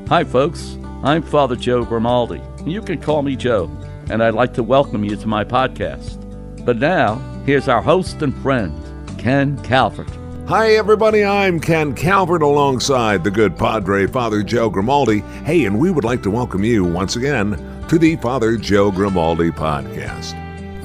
Hi, folks. I'm Father Joe Grimaldi. You can call me Joe, and I'd like to welcome you to my podcast. But now, here's our host and friend, Ken Calvert. Hi, everybody. I'm Ken Calvert alongside the good Padre, Father Joe Grimaldi. Hey, and we would like to welcome you once again to the Father Joe Grimaldi podcast.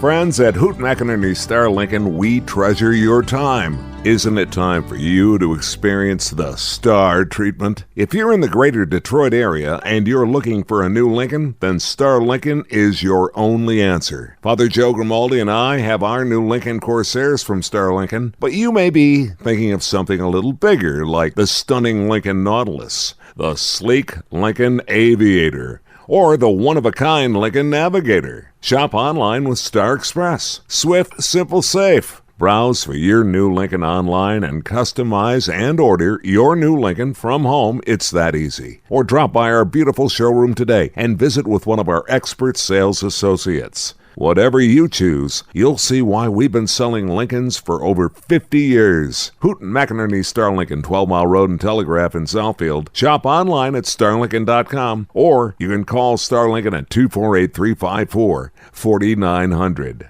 Friends, at Hoot McInerney Star Lincoln, we treasure your time. Isn't it time for you to experience the Star treatment? If you're in the greater Detroit area and you're looking for a new Lincoln, then Star Lincoln is your only answer. Father Joe Grimaldi and I have our new Lincoln Corsairs from Star Lincoln, but you may be thinking of something a little bigger, like the stunning Lincoln Nautilus, the sleek Lincoln Aviator, or the one-of-a-kind Lincoln Navigator. Shop online with Star Express. Swift, simple, safe. Browse for your new Lincoln online and customize and order your new Lincoln from home. It's that easy. Or drop by our beautiful showroom today and visit with one of our expert sales associates. Whatever you choose, you'll see why we've been selling Lincolns for over 50 years. Hoot McInerney Star Lincoln, 12 Mile Road and Telegraph in Southfield. Shop online at starlincoln.com, or you can call Star Lincoln at 248-354-4900.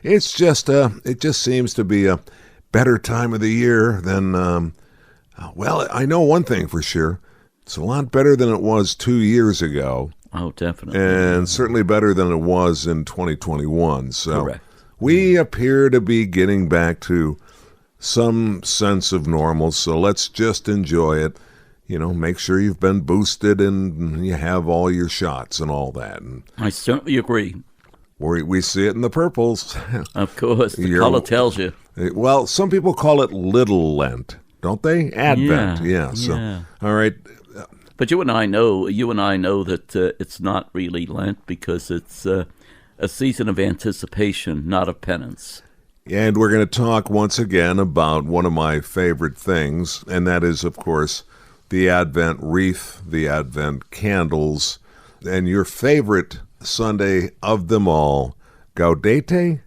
It just seems to be a better time of the year than, well, I know one thing for sure. It's a lot better than it was 2 years ago. Oh, definitely. And certainly better than it was in 2021. So Correct. We appear to be getting back to some sense of normal. So let's just enjoy it. You know, make sure you've been boosted and you have all your shots and all that. And I certainly agree. we see it in the purples. Of course, the color tells you. Well, some people call it Little Lent, don't they? Advent, yeah. So, all right. But you and I know that it's not really Lent because it's a season of anticipation, not of penance. And we're going to talk once again about one of my favorite things, and that is, of course, the Advent wreath, the Advent candles, and your favorite Sunday of them all, Gaudete?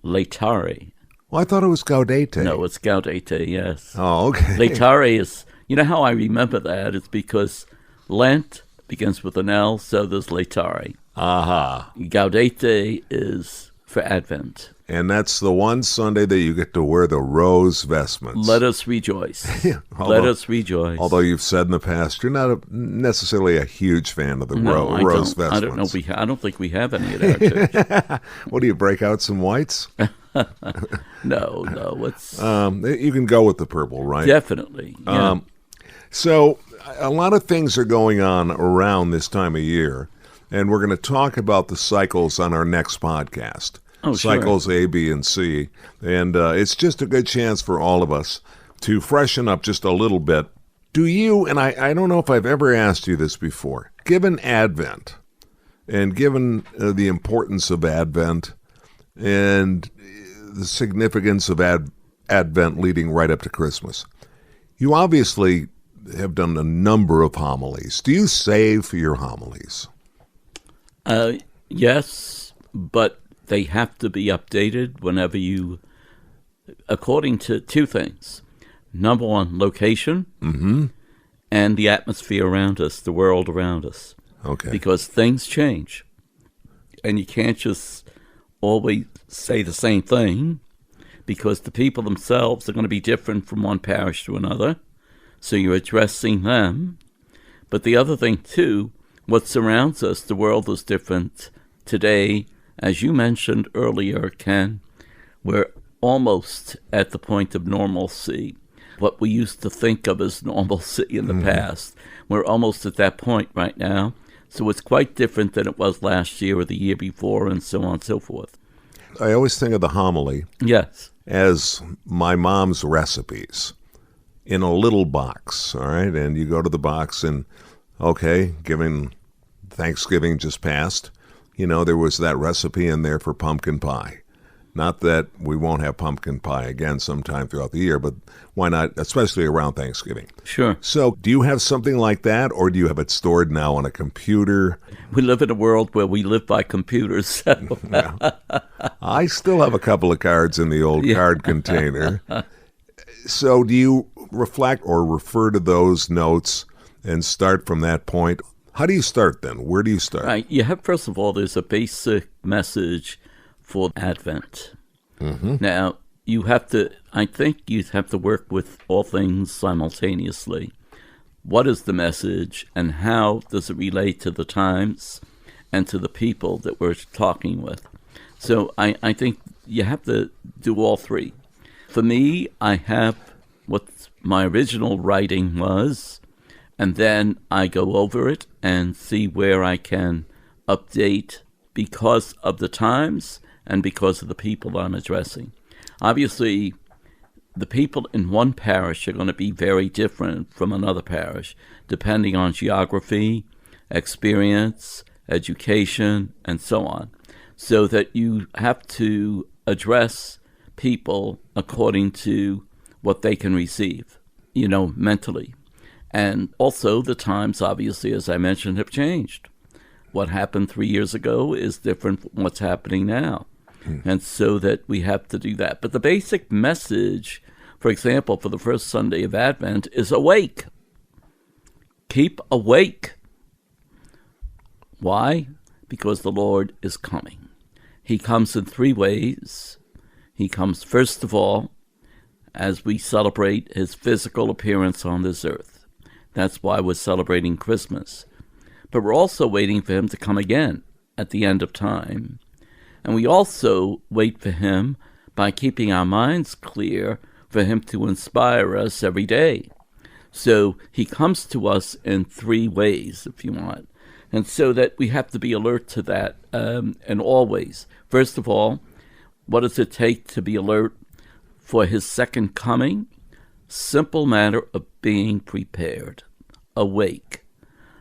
Laetare. Well, I thought it was Gaudete. No, it's Gaudete, yes. Oh, okay. Laetare is, you know how I remember that? It's because Lent begins with an L, so there's Laetare. Aha. Gaudete is for Advent. And that's the one Sunday that you get to wear the rose vestments. Let us rejoice. Let us rejoice. Although you've said in the past you're not necessarily a huge fan of the rose vestments. I don't know. I don't think we have any at our church. What do you break out some whites? No. It's you can go with the purple, right? Definitely. Yeah. So a lot of things are going on around this time of year, and we're going to talk about the cycles on our next podcast. Oh, Cycles sure. A, B, and C. And it's just a good chance for all of us to freshen up just a little bit. Do you, and I don't know if I've ever asked you this before, given Advent and given the importance of Advent and the significance of Advent leading right up to Christmas, you obviously have done a number of homilies. Do you save for your homilies? Yes, but they have to be updated whenever you, according to two things. Number one, location, and the atmosphere around us, the world around us. Okay. Because things change, and you can't just always say the same thing, because the people themselves are going to be different from one parish to another, so you're addressing them. But the other thing, too, what surrounds us, the world is different today. As you mentioned earlier, Ken, we're almost at the point of normalcy. What we used to think of as normalcy in the past, we're almost at that point right now. So it's quite different than it was last year or the year before, and so on and so forth. I always think of the homily as my mom's recipes in a little box, all right? And you go to the box and, okay, given Thanksgiving just passed, you know, there was that recipe in there for pumpkin pie. Not that we won't have pumpkin pie again sometime throughout the year, but why not, especially around Thanksgiving? Sure. So do you have something like that, or do you have it stored now on a computer? We live in a world where we live by computers. So. Yeah. I still have a couple of cards in the old card container. So do you reflect or refer to those notes and start from that point. How do you start then? Where do you start? Right. You have, first of all, there's a basic message for Advent. Now, I think you have to work with all things simultaneously. What is the message, and how does it relate to the times and to the people that we're talking with? So I think you have to do all three. For me, I have what my original writing was, and then I go over it and see where I can update because of the times and because of the people I'm addressing. Obviously, the people in one parish are going to be very different from another parish, depending on geography, experience, education, and so on. So that you have to address people according to what they can receive, mentally. And also the times, obviously, as I mentioned, have changed. What happened 3 years ago is different from what's happening now. And so that we have to do that. But the basic message, for example, for the first Sunday of Advent is awake. Keep awake. Why? Because the Lord is coming. He comes in three ways. He comes, first of all, as we celebrate his physical appearance on this earth. That's why we're celebrating Christmas. But we're also waiting for him to come again at the end of time. And we also wait for him by keeping our minds clear for him to inspire us every day. So he comes to us in three ways, if you want. And so that we have to be alert to that in all ways. First of all, what does it take to be alert for his second coming? Simple matter of being prepared, awake.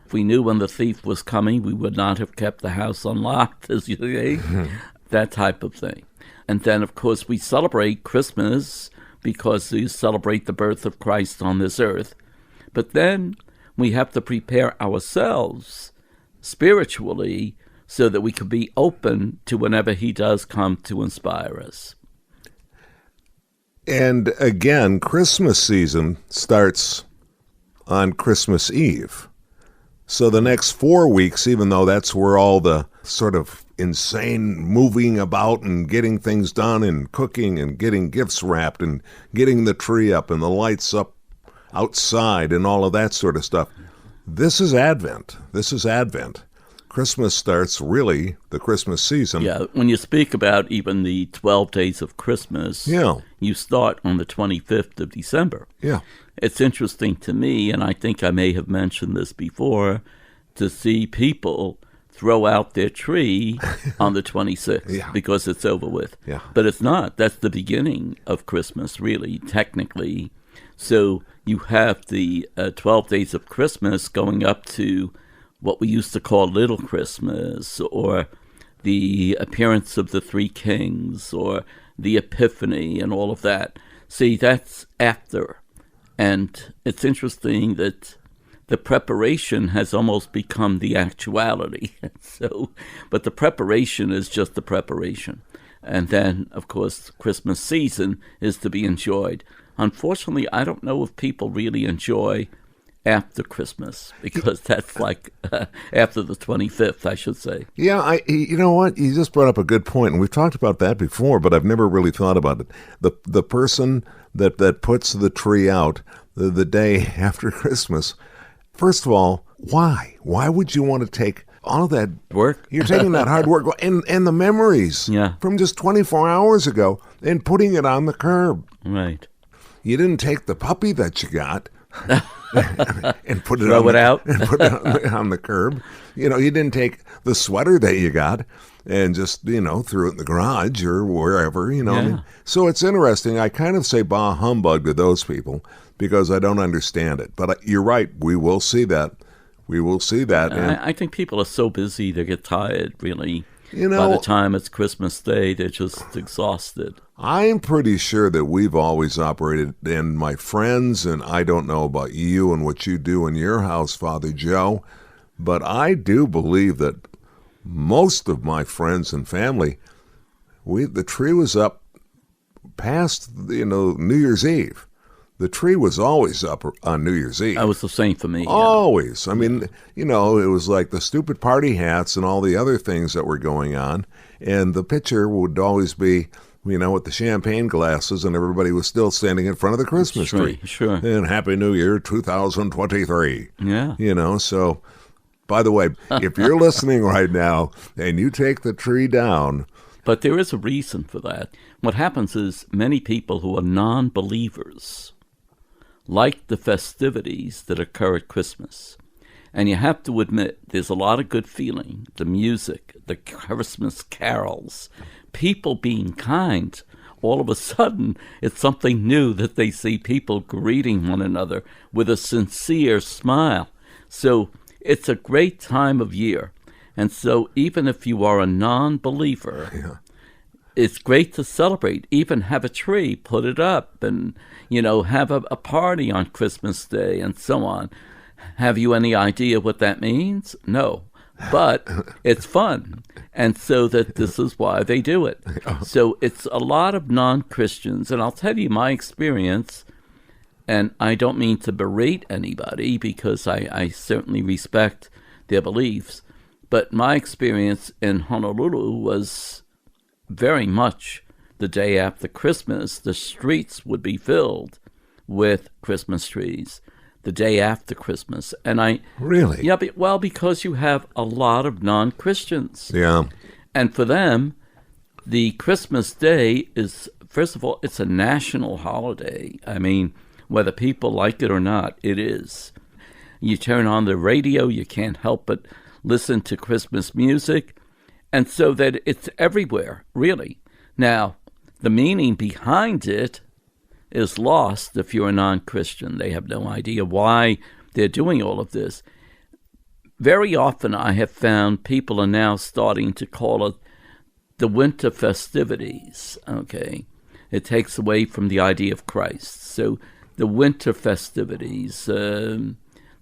If we knew when the thief was coming, we would not have kept the house unlocked, as you say, that type of thing. And then, of course, we celebrate Christmas because we celebrate the birth of Christ on this earth. But then we have to prepare ourselves spiritually so that we can be open to whenever he does come to inspire us. And again, Christmas season starts on Christmas Eve. So the next 4 weeks, even though that's where all the sort of insane moving about and getting things done and cooking and getting gifts wrapped and getting the tree up and the lights up outside and all of that sort of stuff. This is Advent. This is Advent. Christmas starts, really, the Christmas season. Yeah, when you speak about even the 12 days of Christmas, you start on the 25th of December. Yeah. It's interesting to me, and I think I may have mentioned this before, to see people throw out their tree on the 26th because it's over with. Yeah. But it's not. That's the beginning of Christmas, really, technically. So you have the 12 days of Christmas going up to what we used to call Little Christmas, or the appearance of the Three Kings, or the Epiphany, and all of that. See, that's after. And it's interesting that the preparation has almost become the actuality. But the preparation is just the preparation. And then, of course, Christmas season is to be enjoyed. Unfortunately, I don't know if people really enjoy after Christmas, because that's like after the 25th, I should say. Yeah, you know what? You just brought up a good point, and we've talked about that before, but I've never really thought about it. The person that puts the tree out the day after Christmas, first of all, why? Why would you want to take all of that work? You're taking that hard work and the memories from just 24 hours ago and putting it on the curb. Right. You didn't take the puppy that you got and put it Throw it out and put it on the curb. You didn't take the sweater that you got and just, threw it in the garage or wherever, what I mean? So it's interesting. I kind of say bah humbug to those people because I don't understand it. But you're right. We will see that. We will see that. And I think people are so busy they get tired, really. By the time it's Christmas Day, they're just exhausted. I'm pretty sure that we've always operated, and my friends, and I don't know about you and what you do in your house, Father Joe, but I do believe that most of my friends and family, the tree was up past, New Year's Eve. the tree was always up on New Year's Eve. That was the same for me. Always. I mean, it was like the stupid party hats and all the other things that were going on. And the picture would always be, with the champagne glasses, and everybody was still standing in front of the Christmas tree. Sure. And Happy New Year 2023. Yeah. So, by the way, if you're listening right now and you take the tree down. But there is a reason for that. What happens is many people who are non-believers like the festivities that occur at Christmas. And you have to admit, there's a lot of good feeling, the music, the Christmas carols, people being kind. All of a sudden, it's something new that they see people greeting one another with a sincere smile. So it's a great time of year. And so even if you are a non-believer, it's great to celebrate. Even have a tree, put it up, and, have a party on Christmas Day and so on. Have you any idea what that means? No. But it's fun. And so this is why they do it. So it's a lot of non-Christians. And I'll tell you my experience, and I don't mean to berate anybody because I certainly respect their beliefs. But my experience in Honolulu was very much the day after Christmas. The streets would be filled with Christmas trees the day after Christmas. And Really? Yeah, because you have a lot of non-Christians. Yeah. And for them, the Christmas day is, first of all, it's a national holiday. I mean, whether people like it or not, it is. You turn on the radio, you can't help but listen to Christmas music. And so that it's everywhere, really. Now, the meaning behind it is lost if you're a non-Christian. They have no idea why they're doing all of this. Very often I have found people are now starting to call it the winter festivities, okay? It takes away from the idea of Christ. So the winter festivities, the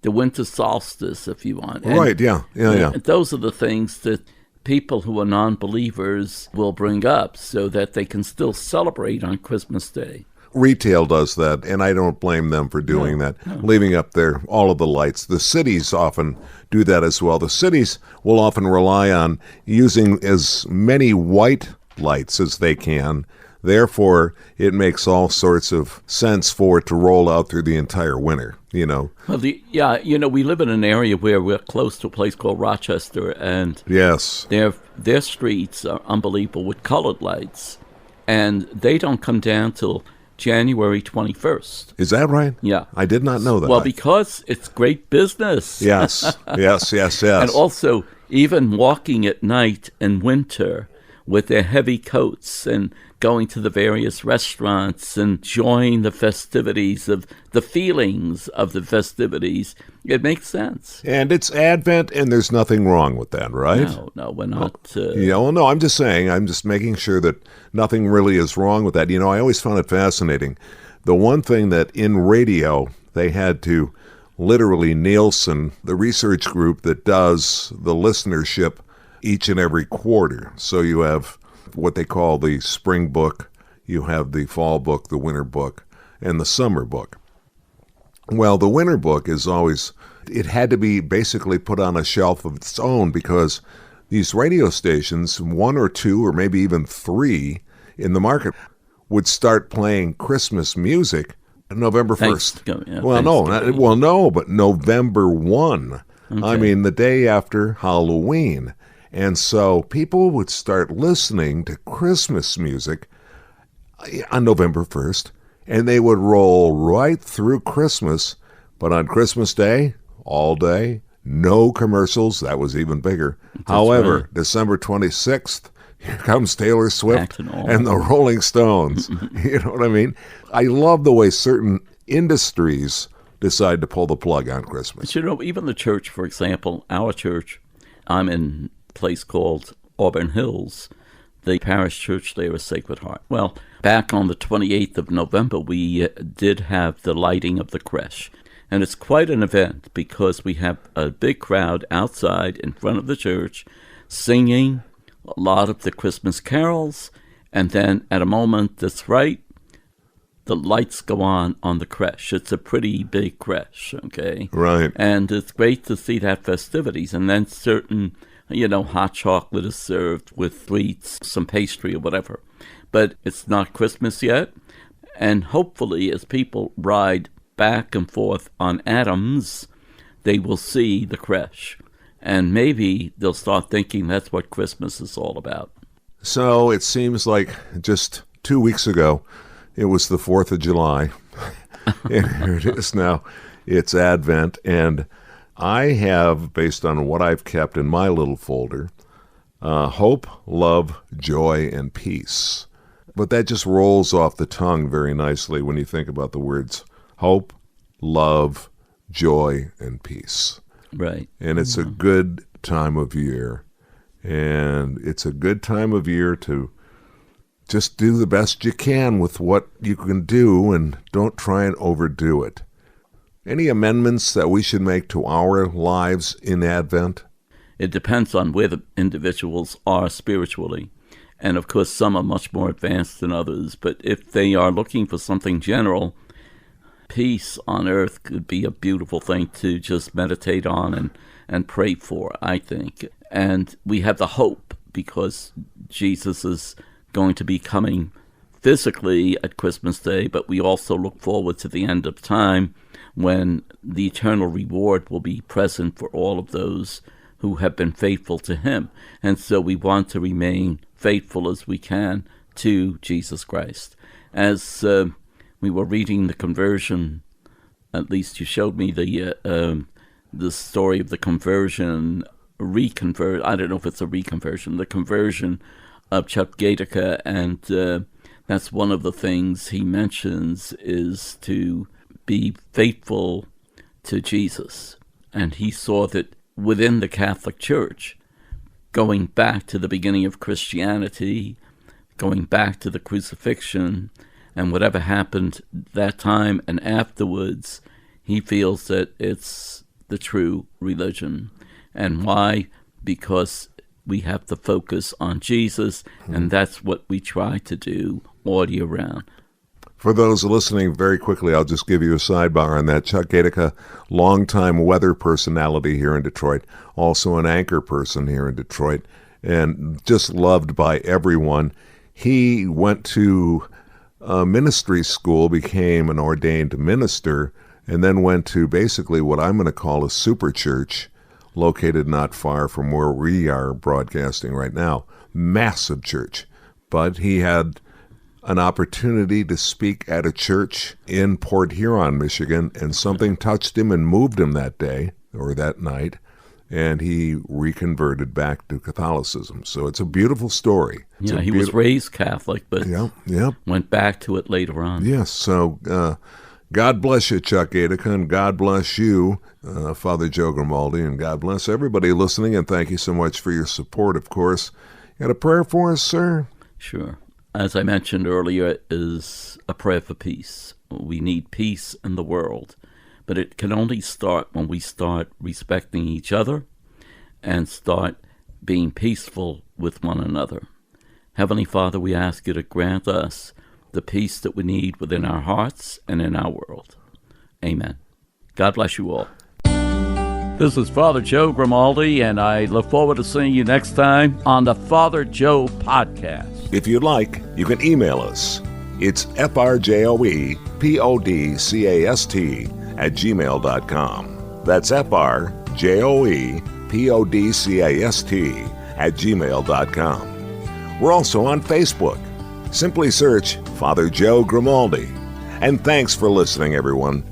winter solstice, if you want. Right, yeah. Those are the things that people who are non-believers will bring up so that they can still celebrate on Christmas Day. Retail does that, and I don't blame them for doing that, leaving up there all of the lights. The cities often do that as well. The cities will often rely on using as many white lights as they can. Therefore, it makes all sorts of sense for it to roll out through the entire winter, Well, we live in an area where we're close to a place called Rochester, and yes, their streets are unbelievable with colored lights, and they don't come down till January 21st. Is that right? Yeah. I did not know that. Well, because it's great business. Yes. And also, even walking at night in winter with their heavy coats and going to the various restaurants and enjoying the festivities of the feelings of the festivities, it makes sense. And it's Advent, and there's nothing wrong with that, right? No, we're not. No, I'm just saying, I'm just making sure that nothing really is wrong with that. I always found it fascinating. The one thing that in radio, they had to literally Nielsen, the research group that does the listenership each and every quarter. So you have what they call the spring book, you have the fall book, the winter book, and the summer book. Well, the winter book is always, it had to be basically put on a shelf of its own because these radio stations, one or two or maybe even three in the market, would start playing Christmas music November 1st. But November 1. Okay. I mean, the day after Halloween. And so people would start listening to Christmas music on November 1st, and they would roll right through Christmas. But on Christmas Day, all day, no commercials. That was even bigger. However, right. December 26th, here comes Taylor Swift and the Rolling Stones. You know what I mean? I love the way certain industries decide to pull the plug on Christmas. But even the church, for example, our church, I'm in a place called Auburn Hills. The parish church there is Sacred Heart. Well, back on the 28th of November, we did have the lighting of the creche. And it's quite an event because we have a big crowd outside in front of the church singing a lot of the Christmas carols. And then at a moment that's right, the lights go on the creche. It's a pretty big creche, okay? Right. And it's great to see that festivities. And then certain, hot chocolate is served with sweets, some pastry or whatever. But it's not Christmas yet. And hopefully, as people ride back and forth on Adams, they will see the creche. And maybe they'll start thinking that's what Christmas is all about. So it seems like just 2 weeks ago, it was the 4th of July. And here it is now. It's Advent. And I have, based on what I've kept in my little folder, hope, love, joy, and peace. But that just rolls off the tongue very nicely when you think about the words hope, love, joy, and peace. Right. And it's a good time of year. And it's a good time of year to just do the best you can with what you can do and don't try and overdo it. Any amendments that we should make to our lives in Advent? It depends on where the individuals are spiritually. And of course, some are much more advanced than others. But if they are looking for something general, peace on earth could be a beautiful thing to just meditate on and pray for, I think. And we have the hope because Jesus is going to be coming physically at Christmas Day, but we also look forward to the end of time when the eternal reward will be present for all of those who have been faithful to him. And so we want to remain faithful as we can to Jesus Christ. As we were reading the conversion, at least you showed me the story of the conversion, I don't know if it's a reconversion, the conversion of Chuck Gatica, and that's one of the things he mentions is to be faithful to Jesus. And he saw that within the Catholic Church, going back to the beginning of Christianity, going back to the crucifixion, and whatever happened that time and afterwards, he feels that it's the true religion. And why? Because we have to focus on Jesus, and that's what we try to do all year round. For those listening, very quickly, I'll just give you a sidebar on that. Chuck Gatica, longtime weather personality here in Detroit, also an anchor person here in Detroit, and just loved by everyone. He went to ministry school, became an ordained minister, and then went to basically what I'm going to call a super church, located not far from where we are broadcasting right now. Massive church. But he had an opportunity to speak at a church in Port Huron, Michigan, and something touched him and moved him that day, or that night, and he reconverted back to Catholicism. So it's a beautiful story. He was raised Catholic, but went back to it later on. Yes, so God bless you, Chuck Gatica, and God bless you, Father Joe Grimaldi, and God bless everybody listening, and thank you so much for your support, of course. You got a prayer for us, sir? Sure. As I mentioned earlier, is a prayer for peace. We need peace in the world, but it can only start when we start respecting each other and start being peaceful with one another. Heavenly Father, we ask you to grant us the peace that we need within our hearts and in our world. Amen. God bless you all. This is Father Joe Grimaldi, and I look forward to seeing you next time on the Father Joe Podcast. If you'd like, you can email us. It's frjoepodcast@gmail.com. That's frjoepodcast@gmail.com. We're also on Facebook. Simply search Father Joe Grimaldi. And thanks for listening, everyone.